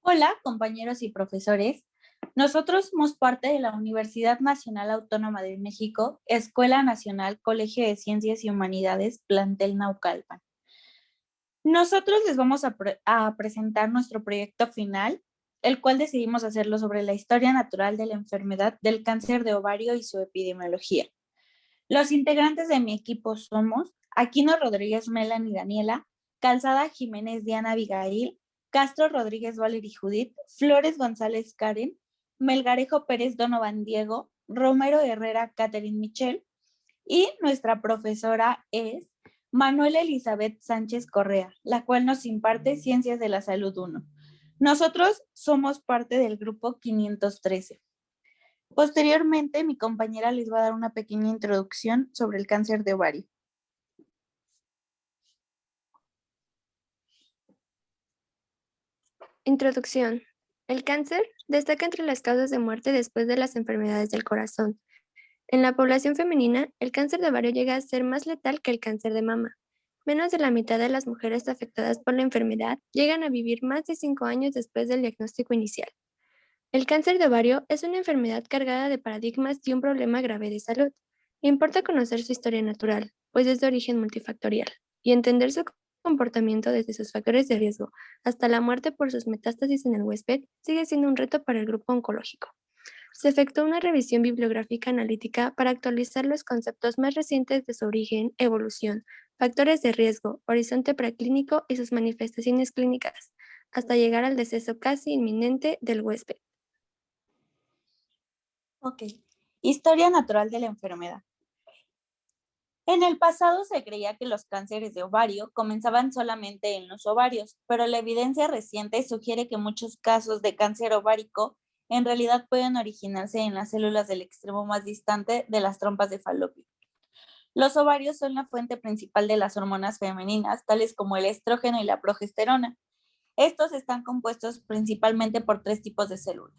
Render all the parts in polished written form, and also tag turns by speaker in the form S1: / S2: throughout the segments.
S1: Hola, compañeros y profesores. Nosotros somos parte de la Universidad Nacional Autónoma de México, Escuela Nacional, Colegio de Ciencias y Humanidades, plantel Naucalpan. Nosotros les vamos a presentar nuestro proyecto final, el cual decidimos hacerlo sobre la historia natural de la enfermedad del cáncer de ovario y su epidemiología. Los integrantes de mi equipo somos Aquino Rodríguez Melanie Daniela, Calzada Jiménez Diana Abigail, Castro Rodríguez Valery Judith, Flores González Karen, Melgarejo Pérez Donovan Diego, Romero Herrera Catherine Michelle y nuestra profesora es Manuela Elizabeth Sánchez Correa, la cual nos imparte Ciencias de la Salud 1. Nosotros somos parte del grupo 513. Posteriormente, mi compañera les va a dar una pequeña introducción sobre el cáncer de ovario.
S2: Introducción. El cáncer destaca entre las causas de muerte después de las enfermedades del corazón. En la población femenina, el cáncer de ovario llega a ser más letal que el cáncer de mama. Menos de la mitad de las mujeres afectadas por la enfermedad llegan a vivir más de 5 años después del diagnóstico inicial. El cáncer de ovario es una enfermedad cargada de paradigmas y un problema grave de salud. Importa conocer su historia natural, pues es de origen multifactorial, y entender su comportamiento desde sus factores de riesgo hasta la muerte por sus metástasis en el huésped sigue siendo un reto para el grupo oncológico. Se efectuó una revisión bibliográfica analítica para actualizar los conceptos más recientes de su origen, evolución, factores de riesgo, horizonte preclínico y sus manifestaciones clínicas, hasta llegar al deceso casi inminente del huésped.
S1: Ok. Historia natural de la enfermedad. En el pasado se creía que los cánceres de ovario comenzaban solamente en los ovarios, pero la evidencia reciente sugiere que muchos casos de cáncer ovárico en realidad pueden originarse en las células del extremo más distante de las trompas de falopio. Los ovarios son la fuente principal de las hormonas femeninas, tales como el estrógeno y la progesterona. Estos están compuestos principalmente por 3 tipos de células.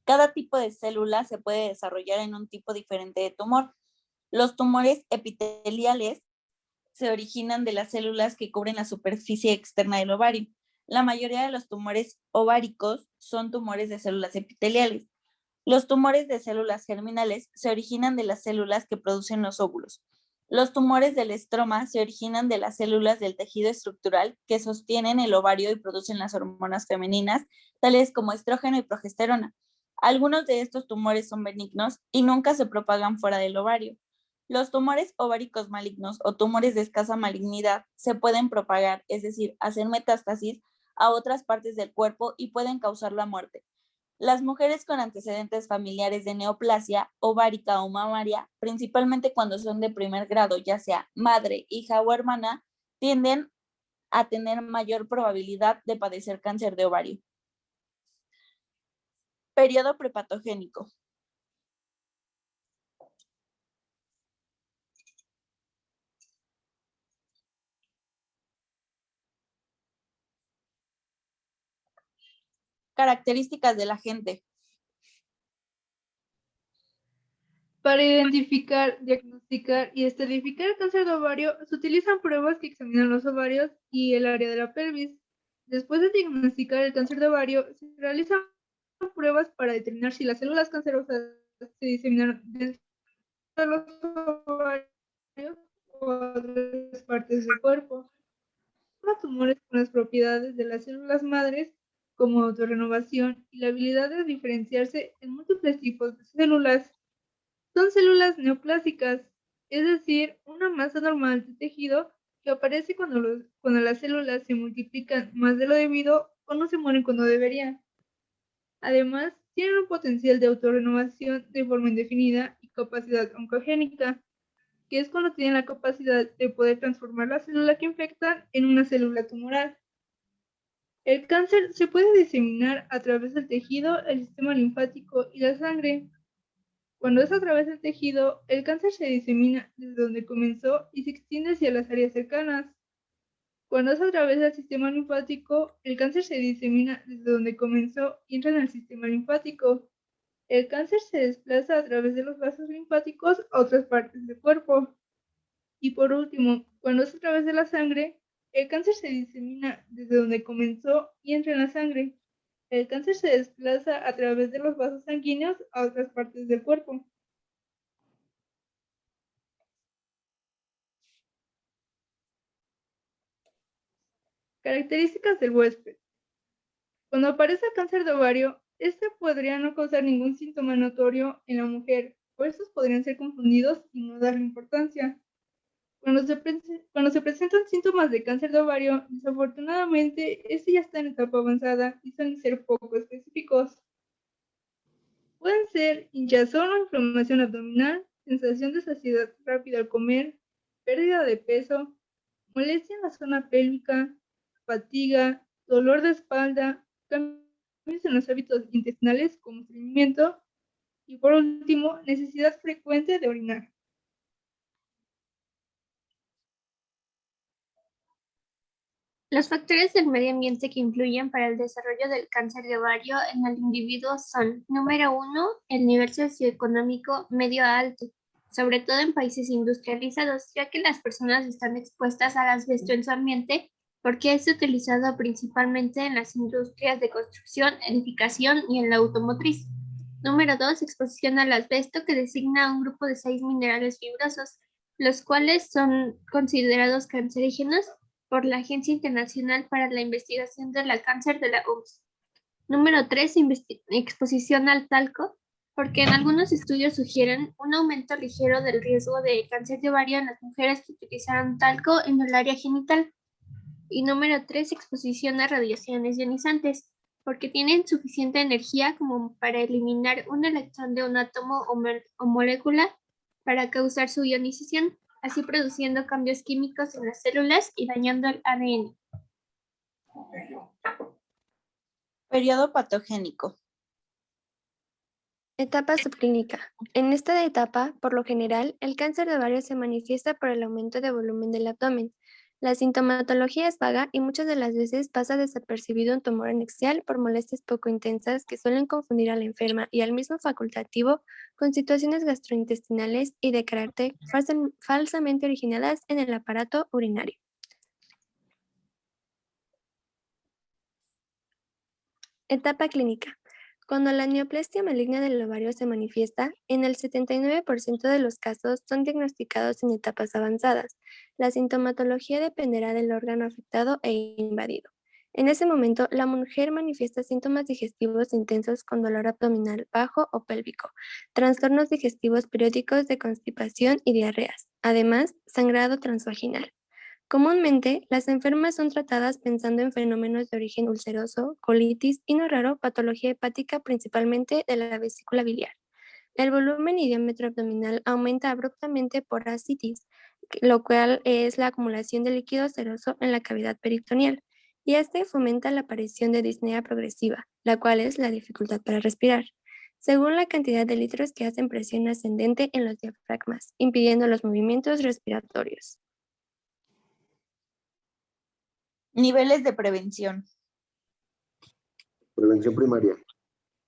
S1: Cada tipo de célula se puede desarrollar en un tipo diferente de tumor. Los tumores epiteliales se originan de las células que cubren la superficie externa del ovario. La mayoría de los tumores ováricos son tumores de células epiteliales. Los tumores de células germinales se originan de las células que producen los óvulos. Los tumores del estroma se originan de las células del tejido estructural que sostienen el ovario y producen las hormonas femeninas, tales como estrógeno y progesterona. Algunos de estos tumores son benignos y nunca se propagan fuera del ovario. Los tumores ováricos malignos o tumores de escasa malignidad se pueden propagar, es decir, hacer metástasis a otras partes del cuerpo y pueden causar la muerte. Las mujeres con antecedentes familiares de neoplasia ovárica o mamaria, principalmente cuando son de primer grado, ya sea madre, hija o hermana, tienden a tener mayor probabilidad de padecer cáncer de ovario. Periodo prepatogénico. Características del agente.
S3: Para identificar, diagnosticar y estadificar el cáncer de ovario, se utilizan pruebas que examinan los ovarios y el área de la pelvis. Después de diagnosticar el cáncer de ovario, se realizan pruebas para determinar si las células cancerosas se diseminan dentro de los ovarios o otras partes del cuerpo. Los tumores con las propiedades de las células madres, como autorrenovación y la habilidad de diferenciarse en múltiples tipos de células. Son células neoplásicas, es decir, una masa normal de tejido que aparece cuando las células se multiplican más de lo debido o no se mueren cuando deberían. Además, tienen un potencial de autorrenovación de forma indefinida y capacidad oncogénica, que es cuando tienen la capacidad de poder transformar la célula que infectan en una célula tumoral. El cáncer se puede diseminar a través del tejido, el sistema linfático y la sangre. Cuando es a través del tejido, el cáncer se disemina desde donde comenzó y se extiende hacia las áreas cercanas. Cuando es a través del sistema linfático, el cáncer se disemina desde donde comenzó y entra en el sistema linfático. El cáncer se desplaza a través de los vasos linfáticos a otras partes del cuerpo. Y por último, cuando es a través de la sangre, el cáncer se disemina desde donde comenzó y entra en la sangre. El cáncer se desplaza a través de los vasos sanguíneos a otras partes del cuerpo. Características del huésped. Cuando aparece el cáncer de ovario, este podría no causar ningún síntoma notorio en la mujer, o estos podrían ser confundidos y no darle importancia. Cuando se presentan síntomas de cáncer de ovario, desafortunadamente, este ya está en etapa avanzada y suelen ser poco específicos. Pueden ser hinchazón o inflamación abdominal, sensación de saciedad rápida al comer, pérdida de peso, molestia en la zona pélvica, fatiga, dolor de espalda, cambios en los hábitos intestinales como estreñimiento y por último, necesidad frecuente de orinar.
S2: Los factores del medio ambiente que influyen para el desarrollo del cáncer de ovario en el individuo son, número 1, el nivel socioeconómico medio a alto, sobre todo en países industrializados, ya que las personas están expuestas al asbesto en su ambiente porque es utilizado principalmente en las industrias de construcción, edificación y en la automotriz. Número 2, exposición al asbesto, que designa a un grupo de 6 minerales fibrosos, los cuales son considerados cancerígenos por la Agencia Internacional para la Investigación del Cáncer de la OMS. Número 3, exposición al talco, porque en algunos estudios sugieren un aumento ligero del riesgo de cáncer de ovario en las mujeres que utilizaron talco en el área genital. Y número 3, exposición a radiaciones ionizantes, porque tienen suficiente energía como para eliminar un electrón de un átomo o molécula para causar su ionización, así produciendo cambios químicos en las células y dañando el ADN.
S1: Periodo patogénico.
S2: Etapa subclínica. En esta etapa, por lo general, el cáncer de ovario se manifiesta por el aumento de volumen del abdomen. La sintomatología es vaga y muchas de las veces pasa desapercibido un tumor anexial por molestias poco intensas que suelen confundir a la enferma y al mismo facultativo con situaciones gastrointestinales y de carácter falsamente originadas en el aparato urinario. Etapa clínica. Cuando la neoplasia maligna del ovario se manifiesta, en el 79% de los casos son diagnosticados en etapas avanzadas. La sintomatología dependerá del órgano afectado e invadido. En ese momento, la mujer manifiesta síntomas digestivos intensos con dolor abdominal bajo o pélvico, trastornos digestivos periódicos de constipación y diarreas, además, sangrado transvaginal. Comúnmente, las enfermas son tratadas pensando en fenómenos de origen ulceroso, colitis y no raro patología hepática principalmente de la vesícula biliar. El volumen y diámetro abdominal aumenta abruptamente por ascitis, lo cual es la acumulación de líquido seroso en la cavidad peritoneal, y este fomenta la aparición de disnea progresiva, la cual es la dificultad para respirar, según la cantidad de litros que hacen presión ascendente en los diafragmas, impidiendo los movimientos respiratorios.
S1: Niveles de prevención.
S4: Prevención primaria.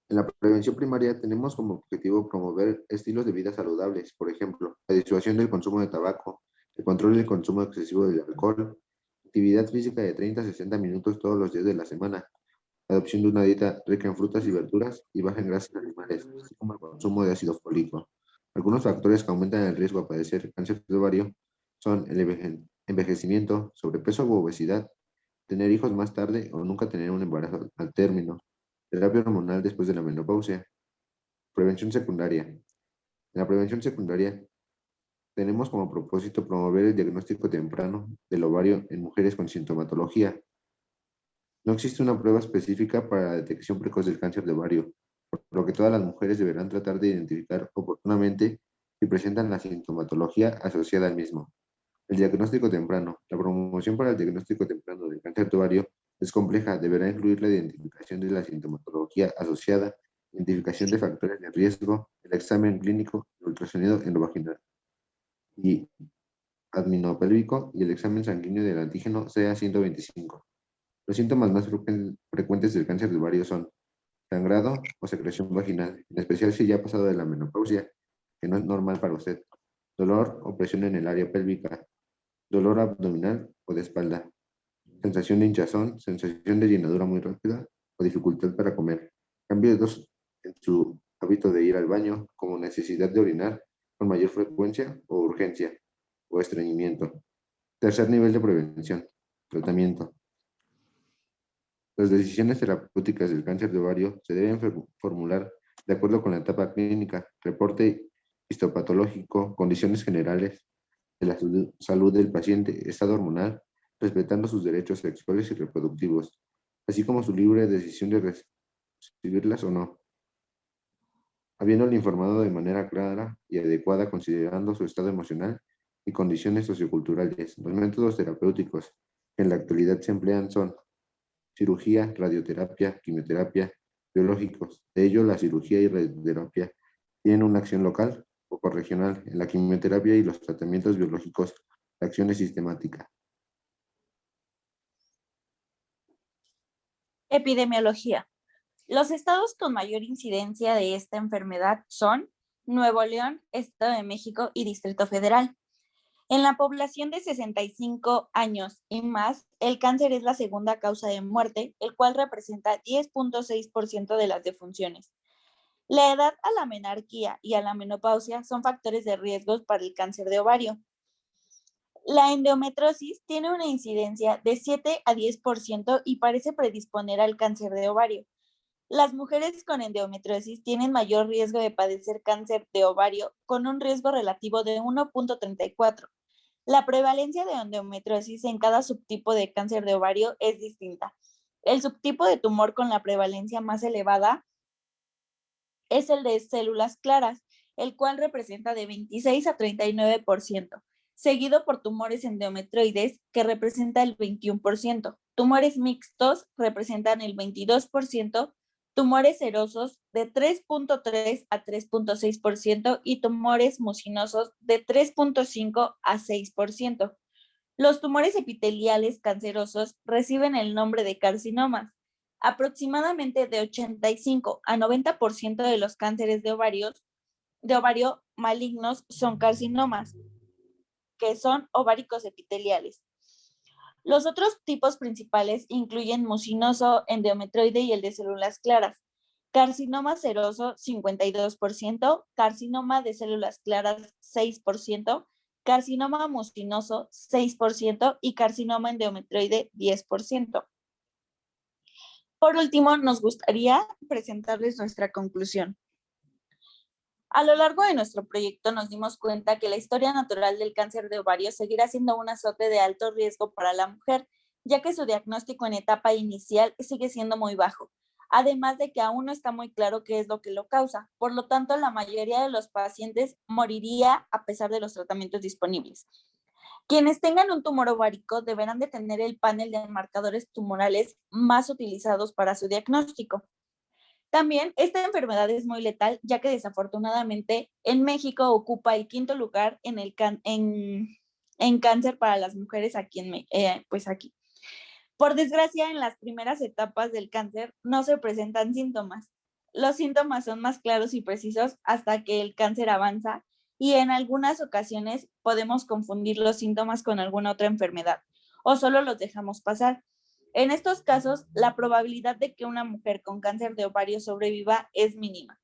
S4: En la prevención primaria tenemos como objetivo promover estilos de vida saludables, por ejemplo, la disuasión del consumo de tabaco, el control del consumo excesivo del alcohol, actividad física de 30 a 60 minutos todos los días de la semana, adopción de una dieta rica en frutas y verduras y baja en grasas animales, así como el consumo de ácido fólico. Algunos factores que aumentan el riesgo a padecer cáncer de ovario son el envejecimiento, sobrepeso u obesidad, tener hijos más tarde o nunca tener un embarazo al término, terapia hormonal después de la menopausia. Prevención secundaria. En la prevención secundaria tenemos como propósito promover el diagnóstico temprano del ovario en mujeres con sintomatología. No existe una prueba específica para la detección precoz del cáncer de ovario, por lo que todas las mujeres deberán tratar de identificar oportunamente si presentan la sintomatología asociada al mismo. El diagnóstico temprano. La promoción para el diagnóstico temprano del cáncer de ovario es compleja. Deberá incluir la identificación de la sintomatología asociada, identificación de factores de riesgo, el examen clínico, el ultrasonido endovaginal y adminopélvico y el examen sanguíneo del antígeno CA-125. Los síntomas más frecuentes del cáncer de ovario son sangrado o secreción vaginal, en especial si ya ha pasado de la menopausia, que no es normal para usted, dolor o presión en el área pélvica, dolor abdominal o de espalda, sensación de hinchazón, sensación de llenadura muy rápida o dificultad para comer, cambios en su hábito de ir al baño, como necesidad de orinar con mayor frecuencia o urgencia, o estreñimiento. Tercer nivel de prevención, tratamiento. Las decisiones terapéuticas del cáncer de ovario se deben formular de acuerdo con la etapa clínica, reporte histopatológico, condiciones generales de la salud del paciente, estado hormonal, respetando sus derechos sexuales y reproductivos, así como su libre decisión de recibirlas o no, habiéndole informado de manera clara y adecuada considerando su estado emocional y condiciones socioculturales. Los métodos terapéuticos que en la actualidad se emplean son cirugía, radioterapia, quimioterapia, biológicos. De ello, la cirugía y radioterapia tienen una acción local o corregional. En la quimioterapia y los tratamientos biológicos, la acción es sistemática.
S1: Epidemiología. Los estados con mayor incidencia de esta enfermedad son Nuevo León, Estado de México y Distrito Federal. En la población de 65 años y más, el cáncer es la segunda causa de muerte, el cual representa 10.6% de las defunciones. La edad a la menarquía y a la menopausia son factores de riesgo para el cáncer de ovario. La endometriosis tiene una incidencia de 7 a 10% y parece predisponer al cáncer de ovario. Las mujeres con endometriosis tienen mayor riesgo de padecer cáncer de ovario con un riesgo relativo de 1.34. La prevalencia de endometriosis en cada subtipo de cáncer de ovario es distinta. El subtipo de tumor con la prevalencia más elevada es el de células claras, el cual representa de 26 a 39%, seguido por tumores endometrioides, que representa el 21%. Tumores mixtos representan el 22%, tumores serosos de 3.3 a 3.6% y tumores mucinosos de 3.5 a 6%. Los tumores epiteliales cancerosos reciben el nombre de carcinomas. Aproximadamente de 85 a 90% de los cánceres de ovario malignos son carcinomas, que son ováricos epiteliales. Los otros tipos principales incluyen mucinoso, endometrioide y el de células claras. Carcinoma seroso, 52%, carcinoma de células claras, 6%, carcinoma mucinoso, 6% y carcinoma endometrioide, 10%. Por último, nos gustaría presentarles nuestra conclusión. A lo largo de nuestro proyecto nos dimos cuenta que la historia natural del cáncer de ovario seguirá siendo un azote de alto riesgo para la mujer, ya que su diagnóstico en etapa inicial sigue siendo muy bajo, además de que aún no está muy claro qué es lo que lo causa. Por lo tanto, la mayoría de los pacientes moriría a pesar de los tratamientos disponibles. Quienes tengan un tumor ovárico deberán de tener el panel de marcadores tumorales más utilizados para su diagnóstico. También esta enfermedad es muy letal, ya que desafortunadamente en México ocupa el 5º lugar en cáncer para las mujeres aquí aquí. Por desgracia, en las primeras etapas del cáncer no se presentan síntomas. Los síntomas son más claros y precisos hasta que el cáncer avanza y en algunas ocasiones podemos confundir los síntomas con alguna otra enfermedad o solo los dejamos pasar. En estos casos, la probabilidad de que una mujer con cáncer de ovario sobreviva es mínima.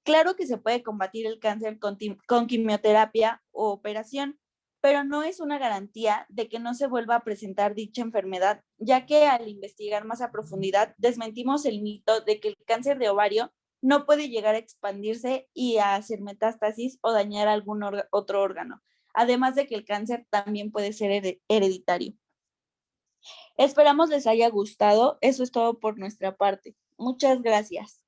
S1: Claro que se puede combatir el cáncer con quimioterapia o operación, pero no es una garantía de que no se vuelva a presentar dicha enfermedad, ya que al investigar más a profundidad desmentimos el mito de que el cáncer de ovario no puede llegar a expandirse y a hacer metástasis o dañar algún otro órgano, además de que el cáncer también puede ser hereditario. Esperamos les haya gustado. Eso es todo por nuestra parte. Muchas gracias.